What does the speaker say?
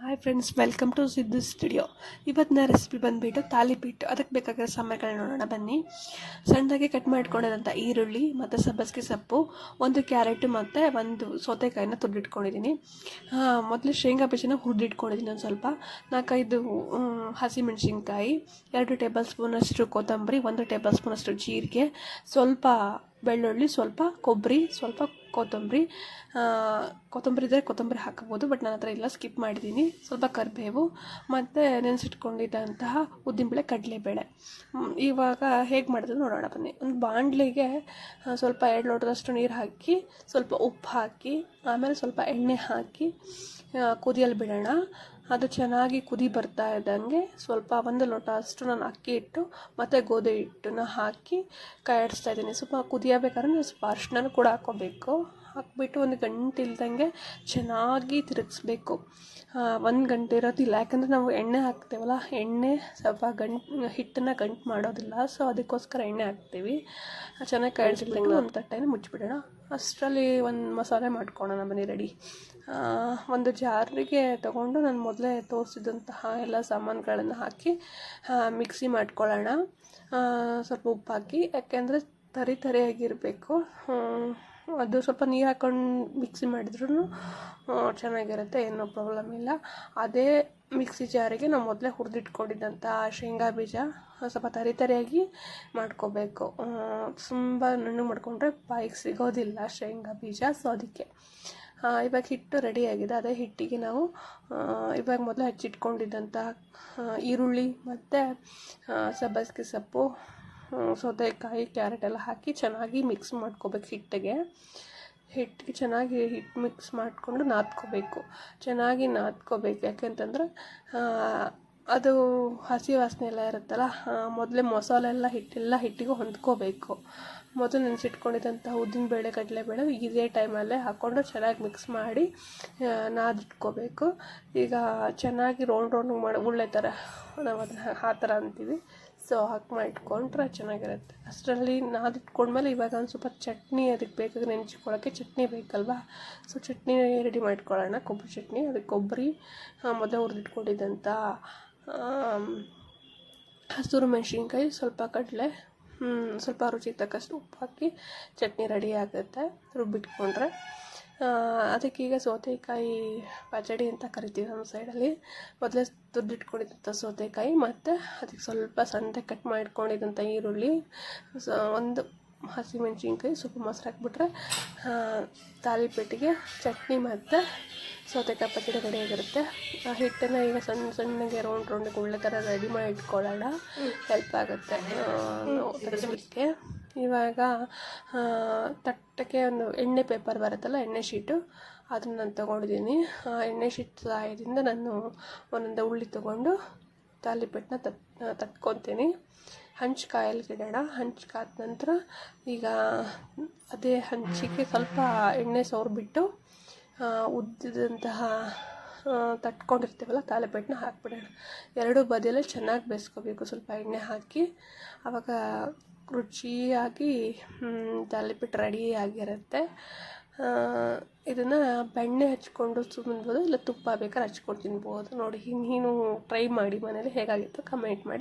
Hi friends, welcome to Siddu studio. ಇವತ್ತಿನ recipe ಬಂದುಬಿಟ್ಟು ತಾಲಿಪೀಟ್. ಅದಕ್ಕೆ ಬೇಕಾಗಿರೋ ಸಾಮಗ್ರಿಗಳನ್ನ ನೋಡೋಣ ಬನ್ನಿ. ಸಣ್ಣದಾಗಿ ಕಟ್ ಮಾಡ್ಕೊಂಡಿರೋಂಥ ಈರುಳ್ಳಿ ಮತ್ತು ಸಬ್ಬಸಿಗೆ ಸೊಪ್ಪು, ಒಂದು ಕ್ಯಾರೆಟು ಮತ್ತು ಒಂದು ಸೌತೆಕಾಯಿನ ತುರಿದಿಟ್ಕೊಂಡಿದ್ದೀನಿ. ಮೊದಲು ಶೇಂಗಾ ಬೀಜನ ಹುರಿದಿಟ್ಕೊಂಡಿದ್ದೀನಿ ಒಂದು ಸ್ವಲ್ಪ. 4-5 ಹಸಿಮೆಣಸಿನ್ಕಾಯಿ, 2 ಟೇಬಲ್ ಸ್ಪೂನಷ್ಟು ಕೊತ್ತಂಬರಿ, 1 ಟೇಬಲ್ ಸ್ಪೂನಷ್ಟು ಜೀರಿಗೆ, ಸ್ವಲ್ಪ ಬೆಳ್ಳುಳ್ಳಿ, ಸ್ವಲ್ಪ ಕೊಬ್ಬರಿ, ಸ್ವಲ್ಪ ಕೊತ್ತಂಬರಿ ಇದ್ದರೆ ಕೊತ್ತಂಬರಿ ಹಾಕಬೋದು, ಬಟ್ ನನ್ನ ಹತ್ರ ಇಲ್ಲ, ಸ್ಕಿಪ್ ಮಾಡಿದ್ದೀನಿ. ಸ್ವಲ್ಪ ಕರಿಬೇವು ಮತ್ತು ನೆನೆಸಿಟ್ಕೊಂಡಿದ್ದಂತಹ ಉದ್ದಿನಬೇಳೆ, ಕಡಲೆಬೇಳೆ. ಇವಾಗ ಹೇಗೆ ಮಾಡಿದ್ರು ನೋಡೋಣ ಬನ್ನಿ. ಒಂದು ಬಾಣಲಿಗೆ ಸ್ವಲ್ಪ 2 ಲೋಟದಷ್ಟು ನೀರು ಹಾಕಿ, ಸ್ವಲ್ಪ ಉಪ್ಪು ಹಾಕಿ, ಆಮೇಲೆ ಸ್ವಲ್ಪ ಎಣ್ಣೆ ಹಾಕಿ ಕುದಿಯಲು ಬಿಡೋಣ. ಅದು ಚೆನ್ನಾಗಿ ಕುದಿ ಬರ್ತಾ ಇದ್ದಂಗೆ ಸ್ವಲ್ಪ 1 ಲೋಟ ಅಷ್ಟು ನಾನು ಅಕ್ಕಿ ಹಿಟ್ಟು ಮತ್ತು ಗೋಧಿ ಹಿಟ್ಟನ್ನ ಹಾಕಿ ಕಾಯಿಸ್ತಾ ಇದ್ದೀನಿ. ಸ್ವಲ್ಪ ಕುದಿಯಬೇಕಾದ್ರೆ ಸ್ವಲ್ಪ ಅರಿಶಿನ ಕೂಡ ಹಾಕ್ಬಿಟ್ಟು ಒಂದು ಗಂಟೆ ಇಲ್ದಂಗೆ ಚೆನ್ನಾಗಿ ತಿರುಗಿಸ್ಬೇಕು. 1 ಗಂಟೆ ಇರೋದಿಲ್ಲ, ಯಾಕಂದರೆ ನಾವು ಎಣ್ಣೆ ಹಾಕ್ತೇವಲ್ಲ, ಎಣ್ಣೆ ಸ್ವಲ್ಪ ಹಿಟ್ಟನ್ನು ಗಂಟು ಮಾಡೋದಿಲ್ಲ, ಸೊ ಅದಕ್ಕೋಸ್ಕರ ಎಣ್ಣೆ ಹಾಕ್ತೀವಿ. ಚೆನ್ನಾಗಿ ಕಾಯಿಸ್ಬಿಟ್ಟು ಒಂದು ತಟ್ಟೆನ ಮುಚ್ಚಿಬಿಡೋಣ. ಅಷ್ಟರಲ್ಲಿ ಒಂದು ಮಸಾಲೆ ಮಾಡ್ಕೊಳ್ಳೋಣ ಬನ್ನಿ. ರೆಡಿ. ಒಂದು ಜಾರಿಗೆ ತೊಗೊಂಡು ನಾನು ಮೊದಲೇ ತೋರಿಸಿದಂತಹ ಎಲ್ಲ ಸಾಮಾನುಗಳನ್ನು ಹಾಕಿ ಮಿಕ್ಸಿ ಮಾಡ್ಕೊಳ್ಳೋಣ. ಸ್ವಲ್ಪ ಉಪ್ಪು ಹಾಕಿ, ಯಾಕೆಂದರೆ ತರಿಯಾಗಿರಬೇಕು. ಅದು ಸ್ವಲ್ಪ ನೀರು ಹಾಕ್ಕೊಂಡು ಮಿಕ್ಸಿ ಮಾಡಿದ್ರೂ ಚೆನ್ನಾಗಿರುತ್ತೆ, ಏನೂ ಪ್ರಾಬ್ಲಮ್ ಇಲ್ಲ. ಅದೇ ಮಿಕ್ಸಿ ಜಾರಿಗೆ ನಾವು ಮೊದಲೇ ಹುರಿದಿಟ್ಕೊಂಡಿದ್ದಂಥ ಶೇಂಗಾ ಬೀಜ ಸ್ವಲ್ಪ ತರಿಯಾಗಿ ಮಾಡ್ಕೋಬೇಕು. ತುಂಬ ನುಣ್ಣಗೆ ಮಾಡಿಕೊಂಡ್ರೆ ಬಾಯಿಗೆ ಸಿಗೋದಿಲ್ಲ ಶೇಂಗಾ ಬೀಜ, ಸೊ ಅದಕ್ಕೆ. ಇವಾಗ ಹಿಟ್ಟು ರೆಡಿಯಾಗಿದೆ. ಅದೇ ಹಿಟ್ಟಿಗೆ ನಾವು ಇವಾಗ ಮೊದಲು ಹಚ್ಚಿಟ್ಕೊಂಡಿದ್ದಂಥ ಈರುಳ್ಳಿ ಮತ್ತು ಸಬ್ಬಸಿಗೆ ಸೊಪ್ಪು, ಸೌತೆಕಾಯಿ, ಕ್ಯಾರೆಟ್ ಎಲ್ಲ ಹಾಕಿ ಚೆನ್ನಾಗಿ ಮಿಕ್ಸ್ ಮಾಡ್ಕೋಬೇಕು. ಹಿಟ್ಟಿಗೆ ಚೆನ್ನಾಗಿ ಹಿಟ್ಟು ಮಿಕ್ಸ್ ಮಾಡಿಕೊಂಡು ನಾದ್ಕೋಬೇಕು. ಚೆನ್ನಾಗಿ ನಾದ್ಕೋಬೇಕು, ಯಾಕೆಂತಂದರೆ ಅದು ಹಸಿ ವಾಸನೆ ಎಲ್ಲ ಇರುತ್ತಲ್ಲ, ಮೊದಲೇ ಮಸಾಲೆ ಎಲ್ಲ ಹಿಟ್ಟಿಗೆ ಹೊಂದ್ಕೋಬೇಕು. ಮೊದಲು ನೆನೆಸಿಟ್ಕೊಂಡಿದ್ದಂಥ ಉದ್ದಿನಬೇಳೆ, ಕಡಲೆಬೇಳೆ ಇದೇ ಟೈಮಲ್ಲೇ ಹಾಕ್ಕೊಂಡು ಚೆನ್ನಾಗಿ ಮಿಕ್ಸ್ ಮಾಡಿ ನಾದಿಟ್ಕೋಬೇಕು. ಈಗ ಚೆನ್ನಾಗಿ ರೌಂಡ್ ಮಾಡಿ ಉಳ್ಳೆ ಥರ, ನಾವು ಅದನ್ನು ಆ ಥರ ಅಂತೀವಿ, ಸೊ ಹಾಕಿ ಮಾಡಿಟ್ಕೊಂಡ್ರೆ ಚೆನ್ನಾಗಿರುತ್ತೆ. ಅಷ್ಟರಲ್ಲಿ ನಾದಿಟ್ಕೊಂಡ್ಮೇಲೆ ಇವಾಗ ಒಂದು ಸ್ವಲ್ಪ ಚಟ್ನಿ, ಅದಕ್ಕೆ ಬೇಕಾಗಿ ನೆಂಚ್ಕೊಳ್ಳೋಕ್ಕೆ ಚಟ್ನಿ ಬೇಕಲ್ವಾ, ಸೊ ಚಟ್ನಿ ರೆಡಿ ಮಾಡ್ಕೊಳ್ಳೋಣ. ಕೊಬ್ಬರಿ ಚಟ್ನಿ. ಅದಕ್ಕೆ ಕೊಬ್ಬರಿ, ಮೊದಲೇ ಹುರಿದಿಟ್ಕೊಂಡಿದ್ದಂಥ ಹಸಿರು ಮೆಣಸಿನ್ಕಾಯಿ, ಸ್ವಲ್ಪ ಕಡಲೆ, ಸ್ವಲ್ಪ ರುಚಿಗೆ ತಕ್ಕಷ್ಟು ಉಪ್ಪು ಹಾಕಿ ಚಟ್ನಿ ರೆಡಿ ಆಗುತ್ತೆ ರುಬ್ಬಿಟ್ಕೊಂಡ್ರೆ. ಅದಕ್ಕೀಗ ಸೌತೆಕಾಯಿ ಪಚಡಿ ಅಂತ ಕರಿತೀವಿ ನಮ್ಮ ಸೈಡಲ್ಲಿ. ಮೊದಲೇ ತುರಿದಿಟ್ಕೊಂಡಿದ್ದಂಥ ಸೌತೆಕಾಯಿ ಮತ್ತು ಅದಕ್ಕೆ ಸ್ವಲ್ಪ ಸಣ್ಣದಾಗಿ ಕಟ್ ಮಾಡಿಟ್ಕೊಂಡಿದ್ದಂಥ ಈರುಳ್ಳಿ, ಒಂದು ಹಸಿಮೆಣಸಿನ್ಕಾಯಿ, ಸ್ವಲ್ಪ ಮೊಸರು ಹಾಕ್ಬಿಟ್ರೆ ತಾಲಿಪೀಟಿಗೆ ಚಟ್ನಿ ಮತ್ತು ಸೌತೆಕಾಯಿ ಪಚಡಿ ರೆಡಿಯಾಗಿರುತ್ತೆ. ಆ ಹಿಟ್ಟನ್ನು ಈಗ ಸಣ್ಣಗೆ ರೌಂಡಿಗೆ ಒಳ್ಳೆ ಥರ ರೆಡಿ ಮಾಡಿ ಇಟ್ಕೊಳ್ಳೋಣ, ಹೆಲ್ಪ್ ಆಗುತ್ತೆ ತರಿಸಲಿಕ್ಕೆ. ಇವಾಗ ತಟ್ಟಕ್ಕೆ ಒಂದು ಎಣ್ಣೆ ಪೇಪರ್ ಬರುತ್ತಲ್ಲ, ಎಣ್ಣೆ ಶೀಟು, ಅದನ್ನು ನಾನು ತೊಗೊಂಡಿದ್ದೀನಿ. ಎಣ್ಣೆ ಶೀಟ್ ಸಹಾಯದಿಂದ ನಾನು ಒಂದೊಂದು ಉಳ್ಳಿ ತೊಗೊಂಡು ತಾಲಿಪೀಟನ್ನ ತಟ್ಕೊತೀನಿ. ಹಂಚು ಕಾಯಲ್ಗಿಡೋಣ. ಹಂಚು ಕಾದ ನಂತರ ಈಗ ಅದೇ ಹಂಚಿಗೆ ಸ್ವಲ್ಪ ಎಣ್ಣೆ ಸವರ್ಬಿಟ್ಟು ಉದ್ದಿದಂತಹ ತಟ್ಕೊಂಡಿರ್ತೀವಲ್ಲ ತಾಲಿಪೀಟನ್ನ ಹಾಕ್ಬಿಡೋಣ. 2 ಬದಿಯಲ್ಲೇ ಚೆನ್ನಾಗಿ ಬೇಯಿಸ್ಕೋಬೇಕು, ಸ್ವಲ್ಪ ಎಣ್ಣೆ ಹಾಕಿ. ಆವಾಗ ರುಚಿಯಾಗಿ ತಾಲಿಪೀಟ್ ರೆಡಿಯಾಗಿರುತ್ತೆ. ಇದನ್ನು ಬೆಣ್ಣೆ ಹಚ್ಕೊಂಡು ತಿನ್ಬೋದು, ಇಲ್ಲ ತುಪ್ಪ ಬೇಕಾದ್ರೆ ಹಚ್ಕೊಂಡು ತಿನ್ಬೋದು. ನೋಡಿ, ನೀನು ಟ್ರೈ ಮಾಡಿ ಮನೇಲಿ, ಹೇಗಾಗಿತ್ತು ಕಮೆಂಟ್ ಮಾಡಿ.